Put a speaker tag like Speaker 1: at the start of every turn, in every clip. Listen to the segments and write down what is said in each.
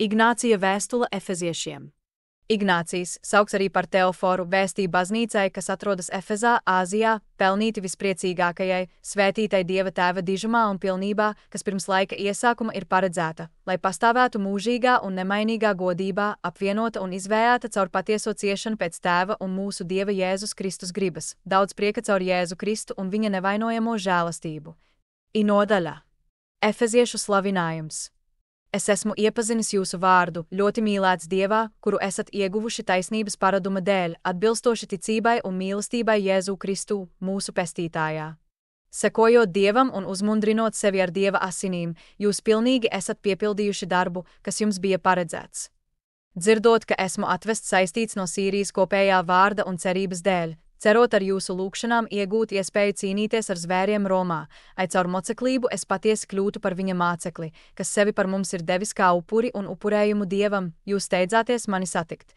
Speaker 1: Ignācija vēstule Efeziešiem. Ignācijs, saukts arī par Teoforu, vēstīja baznīcai, kas atrodas Efezā, Āzijā, pelnīti vispriecīgākajai, svētītai Dieva Tēva dižumā un pilnībā, kas pirms laika iesākuma ir paredzēta, lai pastāvētu mūžīgā un nemainīgā godībā, apvienota un izvējāta caur patieso ciešanu pēc Tēva un mūsu Dieva Jēzus Kristus gribas, daudz prieka caur Jēzu Kristu un viņa nevainojamo žēlastību. Nodaļa. Efeziešu slavinājums. Es esmu iepazinis jūsu vārdu, ļoti mīlēts Dievā, kuru esat ieguvuši taisnības paraduma dēļ, atbilstoši ticībai un mīlestībai Jēzu Kristu, mūsu pestītājā. Sekojot Dievam un uzmundrinot sevi ar Dieva asinīm, jūs pilnīgi esat piepildījuši darbu, kas jums bija paredzēts. Dzirdot, ka esmu atvests saistīts no Sīrijas kopējā vārda un cerības dēļ, cerot ar jūsu lūgšanām iegūt iespēju cīnīties ar zvēriem Romā, caur moceklību es patiesi kļūtu par viņa mācekli, kas sevi par mums ir devis kā upuri un upurējumu Dievam, jūs steidzāties mani satikt.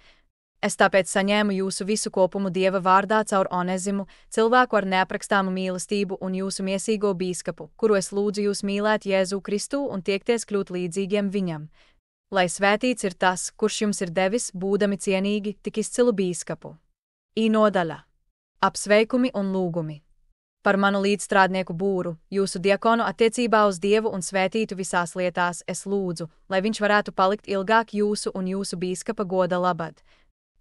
Speaker 1: Es tāpēc saņēmu jūsu visu kopumu Dieva vārdā caur Onezimu, cilvēku ar neaprakstāmu mīlestību un jūsu miesīgo bīskapu, kuru es lūdzu jūs mīlēt Jēzu Kristu un tiekties kļūt līdzīgiem viņam. Lai svētīts ir tas, kurš jums ir devis, būdami cienīgi, tik izcilu bīskapu. Nodaļa. Apsveikumi un lūgumi. Par manu līdzstrādnieku Būru, jūsu diakonu attiecībā uz Dievu un svētītu visās lietās, es lūdzu, lai viņš varētu palikt ilgāk jūsu un jūsu bīskapa goda labad.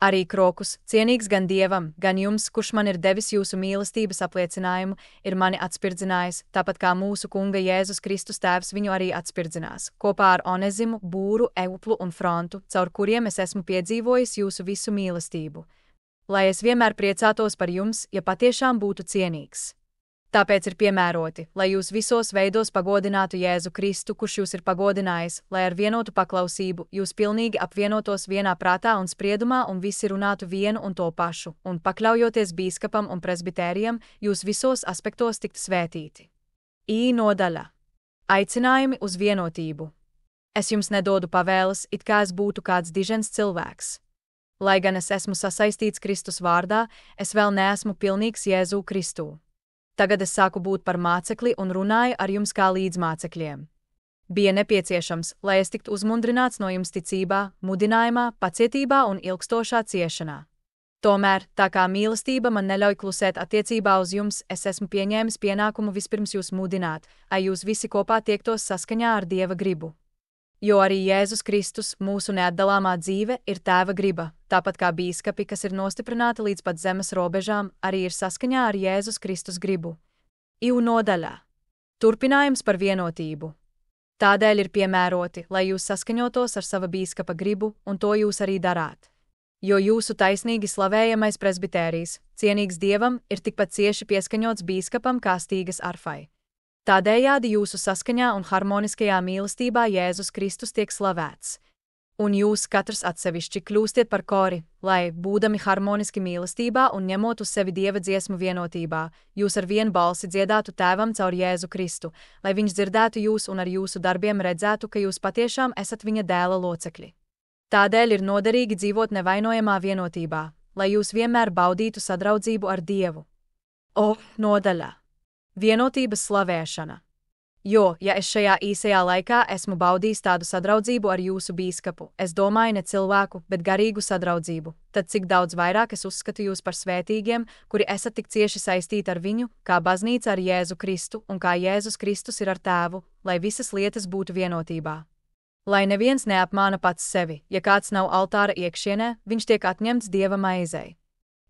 Speaker 1: Arī Krokus, cienīgs gan Dievam, gan jums, kurš man ir devis jūsu mīlestības apliecinājumu, ir mani atspirdzinājis, tāpat kā mūsu Kunga Jēzus Kristus Tēvs viņu arī atspirdzinās, kopā ar Onezimu, Būru, Euplu un Frontu, caur kuriem es esmu piedzīvojis jūsu visu mīlestību. Lai es vienmēr priecātos par jums, ja patiešām būtu cienīgs. Tāpēc ir piemēroti, lai jūs visos veidos pagodinātu Jēzu Kristu, kurš jūs ir pagodinājis, lai ar vienotu paklausību jūs pilnīgi apvienotos vienā prātā un spriedumā un visi runātu vienu un to pašu, un pakļaujoties bīskapam un presbitērijam, jūs visos aspektos tiktu svētīti. Nodaļa. Aicinājumi uz vienotību. Es jums nedodu pavēles, it kā es būtu kāds dižens cilvēks. Lai gan es esmu sasaistīts Kristus vārdā, es vēl neesmu pilnīgs Jēzu Kristū. Tagad es sāku būt par mācekli un runāju ar jums kā līdzmācekļiem. Bija nepieciešams, lai es tiktu uzmundrināts no jums ticībā, mudinājumā, pacietībā un ilgstošā ciešanā. Tomēr, tā kā mīlestība man neļauj klusēt attiecībā uz jums, es esmu pieņēmis pienākumu vispirms jūs mudināt, lai jūs visi kopā tiektos saskaņā ar Dieva gribu. Jo arī Jēzus Kristus, mūsu neatdalāmā dzīve, ir Tēva griba, tāpat kā bīskapi, kas ir nostiprināti līdz pat zemes robežām, arī ir saskaņā ar Jēzus Kristus gribu. Nodaļā. Turpinājums par vienotību. Tādēļ ir piemēroti, lai jūs saskaņotos ar sava bīskapa gribu, un to jūs arī darāt. Jo jūsu taisnīgi slavējamais presbitērijs, cienīgs Dievam, ir tikpat cieši pieskaņots bīskapam kā stīgas arfai. Tādējādi jūsu saskaņā un harmoniskajā mīlestībā Jēzus Kristus tiek slavēts. Un jūs katrs atsevišķi kļūstiet par kori, lai, būdami harmoniski mīlestībā un ņemot uz sevi Dieva dziesmu vienotībā, jūs ar vienu balsi dziedātu Tēvam caur Jēzu Kristu, lai viņš dzirdētu jūs un ar jūsu darbiem redzētu, ka jūs patiešām esat viņa dēla locekļi. Tādēļ ir noderīgi dzīvot nevainojamā vienotībā, lai jūs vienmēr baudītu sadraudzību ar Dievu. Nodaļā. Vienotības slavēšana. Jo, ja es šajā īsajā laikā esmu baudījis tādu sadraudzību ar jūsu bīskapu, es domāju ne cilvēku, bet garīgu sadraudzību, tad cik daudz vairāk es uzskatu jūs par svētīgiem, kuri esat tik cieši saistīti ar viņu, kā baznīca ar Jēzu Kristu un kā Jēzus Kristus ir ar Tēvu, lai visas lietas būtu vienotībā. Lai neviens neapmāna pats sevi, ja kāds nav altāra iekšienē, viņš tiek atņemts Dieva maizei.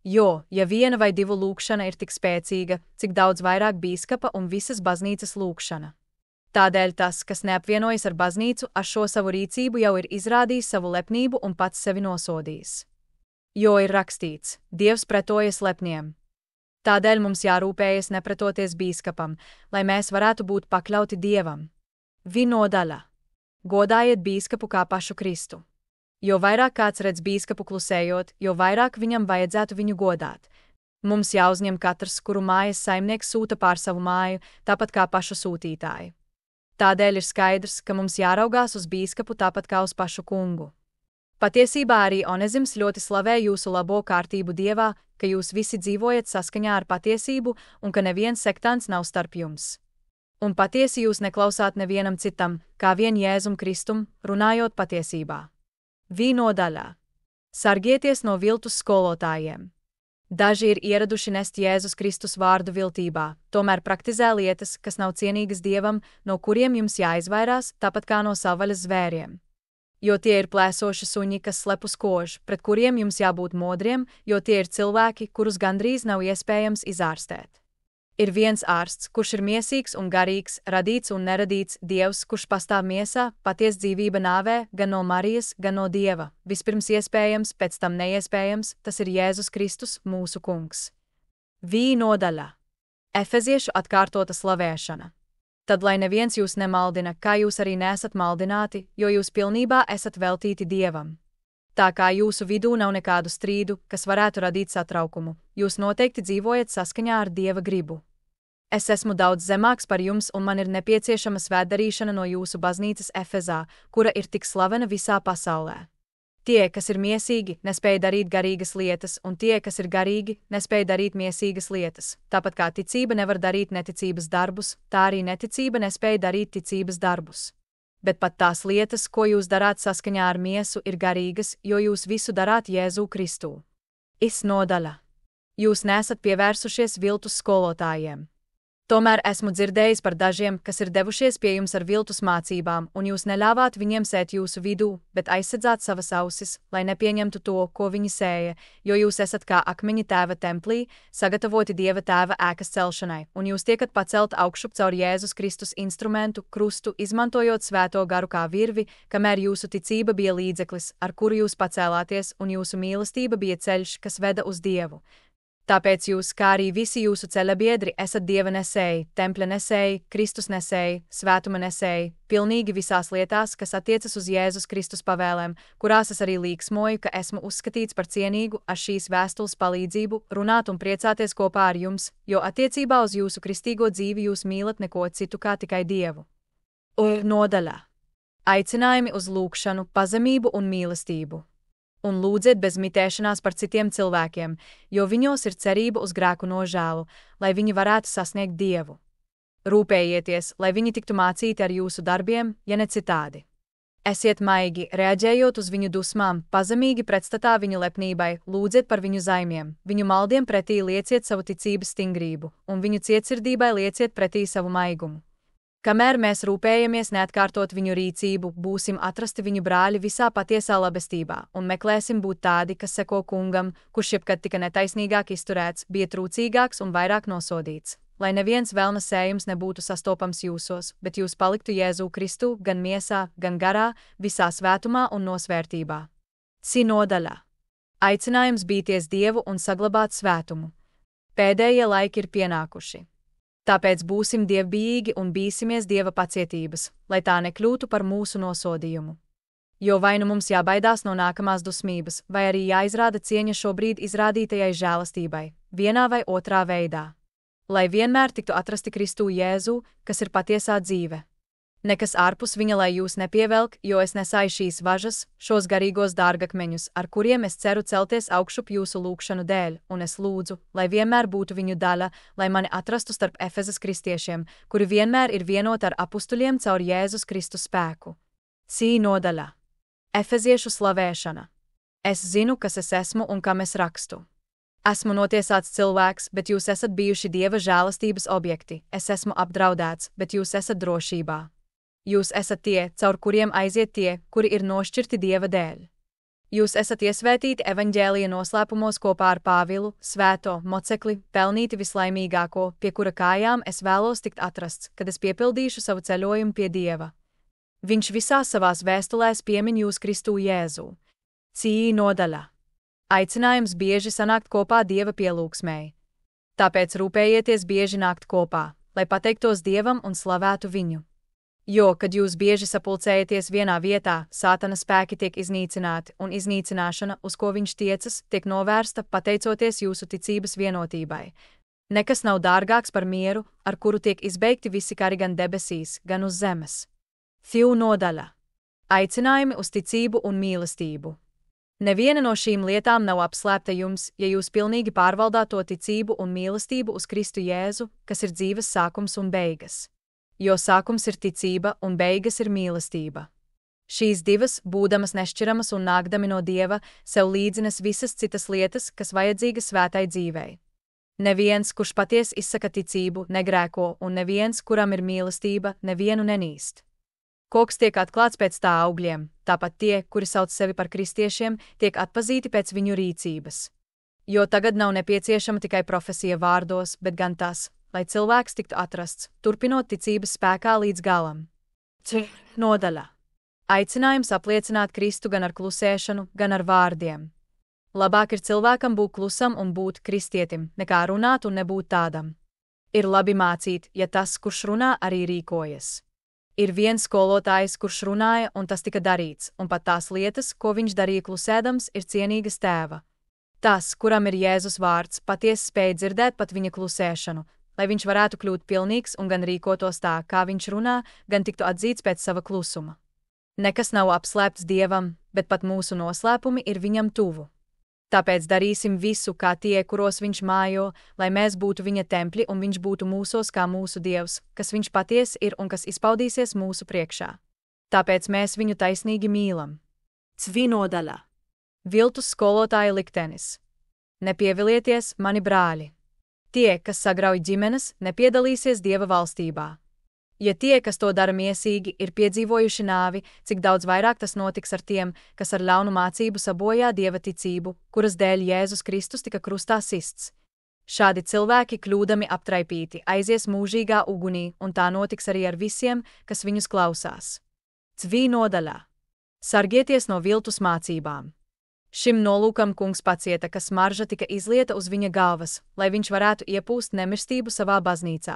Speaker 1: Jo, ja viena vai divu lūgšana ir tik spēcīga, cik daudz vairāk bīskapa un visas baznīcas lūgšana. Tādēļ tas, kas neapvienojas ar baznīcu, ar šo savu rīcību jau ir izrādījis savu lepnību un pats sevi nosodījis. Jo ir rakstīts, Dievs pretojas lepniem. Tādēļ mums jārūpējas nepretoties bīskapam, lai mēs varētu būt pakļauti Dievam. Nodaļa. Godājiet bīskapu kā pašu Kristu. Jo vairāk kāds redz bīskapu klusējot, jo vairāk viņam vajadzētu viņu godāt. Mums jāuzņem katrs, kuru mājas saimnieks sūta pār savu māju, tāpat kā pašu sūtītāju. Tādēļ ir skaidrs, ka mums jāraugās uz bīskapu tāpat kā uz pašu kungu. Patiesībā arī Onezims ļoti slavē jūsu labo kārtību Dievā, ka jūs visi dzīvojat saskaņā ar patiesību un ka neviens sektāns nav starp jums. Un patiesi jūs neklausāt nevienam citam, kā vien Jēzum Kristum, runājot patiesībā. Nodaļā. Sargieties no viltus skolotājiem. Daži ir ieraduši nest Jēzus Kristus vārdu viltībā, tomēr praktizē lietas, kas nav cienīgas Dievam, no kuriem jums jāizvairās, tāpat kā no savvaļas zvēriem. Jo tie ir plēsoši suņi, kas slepus kož, pret kuriem jums jābūt modriem, jo tie ir cilvēki, kurus gandrīz nav iespējams izārstēt. Ir viens ārsts, kurš ir miesīgs un garīgs, radīts un neradīts, Dievs, kurš pastāv miesā, paties dzīvība nāvē, gan no Marijas, gan no Dieva, vispirms iespējams, pēc tam neiespējams, tas ir Jēzus Kristus, mūsu kungs. Nodaļa. Efeziešu atkārtota slavēšana. Tad lai neviens jūs nemaldina, kā jūs arī nesat maldināti, jo jūs pilnībā esat veltīti Dievam. Tā kā jūsu vidū nav nekādu strīdu, kas varētu radīt satraukumu, jūs noteikti dzīvojat saskaņā ar Dieva gribu. Es esmu daudz zemāks par jums, un man ir nepieciešama svētdarīšana no jūsu baznīcas Efezā, kura ir tik slavena visā pasaulē. Tie, kas ir miesīgi, nespēj darīt garīgas lietas, un tie, kas ir garīgi, nespēj darīt miesīgas lietas. Tāpat kā ticība nevar darīt neticības darbus, tā arī neticība nespēj darīt ticības darbus. Bet pat tās lietas, ko jūs darāt saskaņā ar miesu, ir garīgas, jo jūs visu darāt Jēzu Kristū. Nodaļa. Jūs nesat pievērsušies viltus skolotājiem. Tomēr esmu dzirdējis par dažiem, kas ir devušies pie jums ar viltus mācībām, un jūs neļāvāt viņiem sēt jūsu vidū, bet aizsedzāt savas ausis, lai nepieņemtu to, ko viņi sēja, jo jūs esat kā akmeņi Tēva templī, sagatavoti Dieva Tēva ēkas celšanai, un jūs tiekat pacelt augšup caur Jēzus Kristus instrumentu, krustu, izmantojot svēto garu kā virvi, kamēr jūsu ticība bija līdzeklis, ar kuru jūs pacēlāties, un jūsu mīlestība bija ceļš, kas veda uz Dievu. Tāpēc jūs, kā arī visi jūsu ceļabiedri, esat Dieva nesēji, tempļa nesēji, Kristus nesēji, svētuma nesēji, pilnīgi visās lietās, kas attiecas uz Jēzus Kristus pavēlēm, kurās es arī līksmoju, ka esmu uzskatīts par cienīgu ar šīs vēstules palīdzību runāt un priecāties kopā ar jums, jo attiecībā uz jūsu kristīgo dzīvi jūs mīlat neko citu kā tikai Dievu. Nodaļā. Aicinājumi uz lūgšanu, pazemību un mīlestību. Un lūdziet bez mitēšanās par citiem cilvēkiem, jo viņos ir cerība uz grēku nožēlu, lai viņi varētu sasniegt Dievu. Rūpējieties, lai viņi tiktu mācīti ar jūsu darbiem, ja ne citādi. Esiet maigi, reaģējot uz viņu dusmām, pazemīgi pretstatā viņu lepnībai, lūdziet par viņu zaimiem, viņu maldiem pretī lieciet savu ticības stingrību, un viņu cietsirdībai lieciet pretī savu maigumu. Kamēr mēs rūpējamies neatkārtot viņu rīcību, būsim atrasti viņu brāļi visā patiesā labestībā un meklēsim būt tādi, kas seko kungam, kurš jebkad tika netaisnīgāk izturēts, bija trūcīgāks un vairāk nosodīts. Lai neviens vēlna sējums nebūtu sastopams jūsos, bet jūs paliktu Jēzu Kristu gan miesā, gan garā, visā svētumā un nosvērtībā. Nodaļā. Aicinājums bīties Dievu un saglabāt svētumu. Pēdējie laiki ir pienākuši. Tāpēc būsim dievbijīgi un bīsimies Dieva pacietības, lai tā nekļūtu par mūsu nosodījumu. Jo vai nu mums jābaidās no nākamās dusmības, vai arī jāizrāda cieņa šobrīd izrādītajai žēlastībai, vienā vai otrā veidā. Lai vienmēr tiktu atrasti Kristū Jēzu, kas ir patiesā dzīve. Nekas ārpus viņa lai jūs nepievelk, jo es nesāju šīs važas, šos garīgos dārgakmeņus, ar kuriem es ceru celties augšup jūsu lūgšanu dēļ, un es lūdzu, lai vienmēr būtu viņu daļa, lai mani atrastu starp Efezas kristiešiem, kuri vienmēr ir vienoti ar apustuļiem caur Jēzus Kristus spēku. Nodaļā. Efeziešu slavēšana. Es zinu, kas es esmu un kam es rakstu. Esmu notiesāts cilvēks, bet jūs esat bijuši Dieva žēlastības objekti, es esmu apdraudēts, bet jūs esat drošībā. Jūs esat tie, caur kuriem aiziet tie, kuri ir nošķirti Dieva dēļ. Jūs esat iesvētīti evaņģēlija noslēpumos kopā ar Pāvilu, svēto mocekli, pelnīti vislaimīgāko, pie kura kājām es vēlos tikt atrasts, kad es piepildīšu savu ceļojumu pie Dieva. Viņš visās savās vēstulēs piemin jūs Kristū Jēzu. Nodaļā. Aicinājums bieži sanākt kopā Dieva pielūgsmēji. Tāpēc rūpējieties bieži nākt kopā, lai pateiktos Dievam un slavētu viņu. Jo, kad jūs bieži sapulcējaties vienā vietā, Sātana spēki tiek iznīcināti, un iznīcināšana, uz ko viņš tiecas, tiek novērsta pateicoties jūsu ticības vienotībai. Nekas nav dārgāks par mieru, ar kuru tiek izbeigti visi kari gan debesīs, gan uz zemes. Nodaļa. Aicinājumi uz ticību un mīlestību. Neviena no šīm lietām nav apslēpta jums, ja jūs pilnīgi pārvaldāt to ticību un mīlestību uz Kristu Jēzu, kas ir dzīves sākums un beigas. jo sākums ir ticība un beigas ir mīlestība. Šīs divas, būdamas nešķiramas un nākdami no Dieva, sev līdzinas visas citas lietas, kas vajadzīgas svētai dzīvei. Neviens, kurš patiesi izsaka ticību, negrēko, un neviens, kuram ir mīlestība, nevienu nenīst. Koks tiek atklāts pēc tā augļiem, tāpat tie, kuri sauc sevi par kristiešiem, tiek atpazīti pēc viņu rīcības. Jo tagad nav nepieciešama tikai profesija vārdos, bet gan tas, lai cilvēks tiktu atrasts, turpinot ticības spēkā līdz galam. Nodaļa. Aicinājums apliecināt Kristu gan ar klusēšanu, gan ar vārdiem. Labāk ir cilvēkam būt klusam un būt kristietim, nekā runāt un nebūt tādam. Ir labi mācīt, ja tas, kurš runā, arī rīkojas. Ir viens skolotājs, kurš runāja, un tas tika darīts, un pat tās lietas, ko viņš darīja klusēdams, ir cienīgas tēva. Tas, kuram ir Jēzus vārds, patiesi spēj dzirdēt pat viņa klusēšanu, lai viņš varētu kļūt pilnīgs un gan rīkotos tā, kā viņš runā, gan tiktu atzīts pēc sava klusuma. Nekas nav apslēpts Dievam, bet pat mūsu noslēpumi ir viņam tuvu. Tāpēc darīsim visu, kā tie, kuros viņš mājo, lai mēs būtu viņa tempļi un viņš būtu mūsos kā mūsu Dievs, kas viņš patiesi ir un kas izpaudīsies mūsu priekšā. Tāpēc mēs viņu taisnīgi mīlam. Nodaļa. Viltus skolotāja liktenis. Nepievilieties, mani brāļi. Tie, kas sagrauj ģimenes, nepiedalīsies Dieva valstībā. Ja tie, kas to dara miesīgi, ir piedzīvojuši nāvi, cik daudz vairāk tas notiks ar tiem, kas ar ļaunu mācību sabojā Dieva ticību, kuras dēļ Jēzus Kristus tika krustā sists. Šādi cilvēki kļūdami aptraipīti aizies mūžīgā ugunī, un tā notiks arī ar visiem, kas viņus klausās. Nodaļā. Sargieties no viltus mācībām. Šim nolūkam kungs pacieta, ka smarža tika izlieta uz viņa galvas, lai viņš varētu iepūst nemirstību savā baznīcā.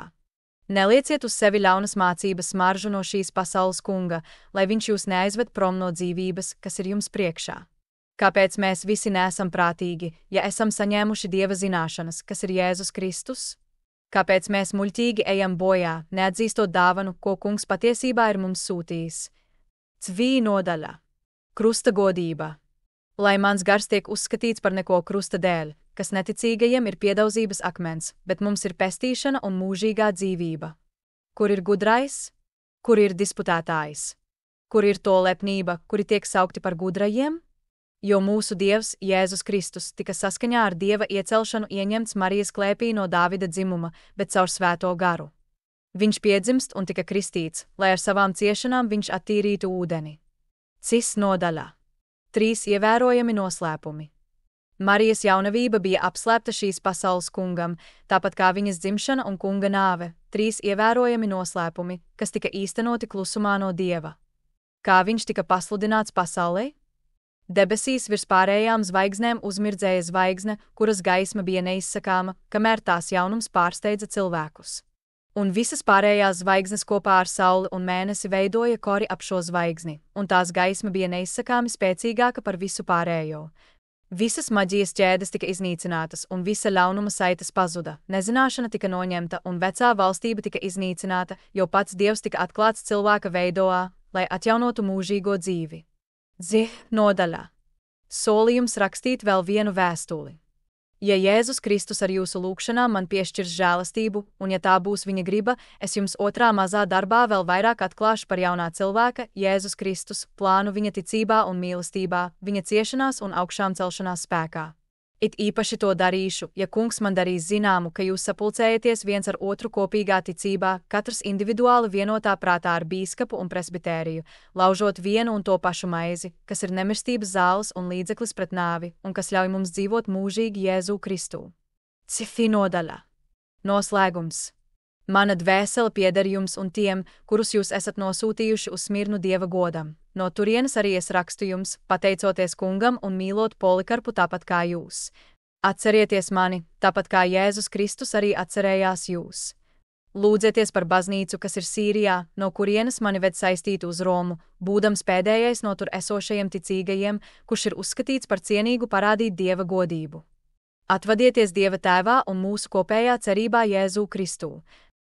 Speaker 1: Nelieciet uz sevi ļaunas mācības smaržu no šīs pasaules kunga, lai viņš jūs neaizved prom no dzīvības, kas ir jums priekšā. Kāpēc mēs visi neesam prātīgi, ja esam saņēmuši Dieva zināšanas, kas ir Jēzus Kristus? Kāpēc mēs muļķīgi ejam bojā, neatzīstot dāvanu, ko kungs patiesībā ir mums sūtījis? Nodaļa. Krusta godība. Lai mans gars tiek uzskatīts par neko krusta dēļ, kas neticīgajiem ir piedaudzības akmens, bet mums ir pestīšana un mūžīgā dzīvība. Kur ir gudrais? Kur ir disputētājs? Kur ir to lepnība, kuri tiek saukti par gudrajiem? Jo mūsu Dievs, Jēzus Kristus, tika saskaņā ar Dieva iecelšanu ieņemts Marijas klēpī no Dāvida dzimuma, bet caur svēto garu. Viņš piedzimst un tika kristīts, lai ar savām ciešanām viņš attīrītu ūdeni. Nodaļā. 3 ievērojami noslēpumi. Marijas jaunavība bija apslēpta šīs pasaules kungam, tāpat kā viņas dzimšana un kunga nāve, 3 ievērojami noslēpumi, kas tika īstenoti klusumā no Dieva. Kā viņš tika pasludināts pasaulē? Debesīs virs pārējām zvaigznēm uzmirdzēja zvaigzne, kuras gaisma bija neizsakāma, kamēr tās jaunums pārsteidza cilvēkus. Un visas pārējās zvaigznes kopā ar sauli un mēnesi veidoja kori ap šo zvaigzni, un tās gaisma bija neizsakāmi spēcīgāka par visu pārējo. Visas maģijas ķēdes tika iznīcinātas, un visa ļaunuma saites pazuda, nezināšana tika noņemta, un vecā valstība tika iznīcināta, jo pats Dievs tika atklāts cilvēka veidoā, lai atjaunotu mūžīgo dzīvi. Nodaļā. Solījums rakstīt vēl vienu vēstuli. Ja Jēzus Kristus ar jūsu lūgšanām man piešķirs žēlastību, un ja tā būs viņa griba, es jums otrā mazā darbā vēl vairāk atklāšu par jaunā cilvēka, Jēzus Kristus, plānu viņa ticībā un mīlestībā, viņa ciešanās un augšām celšanās spēkā. It īpaši to darīšu, ja kungs man darīs zināmu, ka jūs sapulcējaties viens ar otru kopīgā ticībā, katrs individuāli vienotā prātā ar bīskapu un presbitēriju, laužot vienu un to pašu maizi, kas ir nemirstības zāles un līdzeklis pret nāvi, un kas ļauj mums dzīvot mūžīgi Jēzu Kristū. Nodaļā. Noslēgums. Mana dvēsele pieder jums un tiem, kurus jūs esat nosūtījuši uz Smirnu Dieva godam. No turienes arī es rakstu jums, pateicoties kungam un mīlot Polikarpu tāpat kā jūs. Atcerieties mani, tāpat kā Jēzus Kristus arī atcerējās jūs. Lūdzieties par baznīcu, kas ir Sīrijā, no kurienes mani ved saistītu uz Romu, būdams pēdējais no tur esošajiem ticīgajiem, kurš ir uzskatīts par cienīgu parādīt Dieva godību. Atvadieties Dieva tēvā un mūsu kopējā cerībā Jēzu Kristū.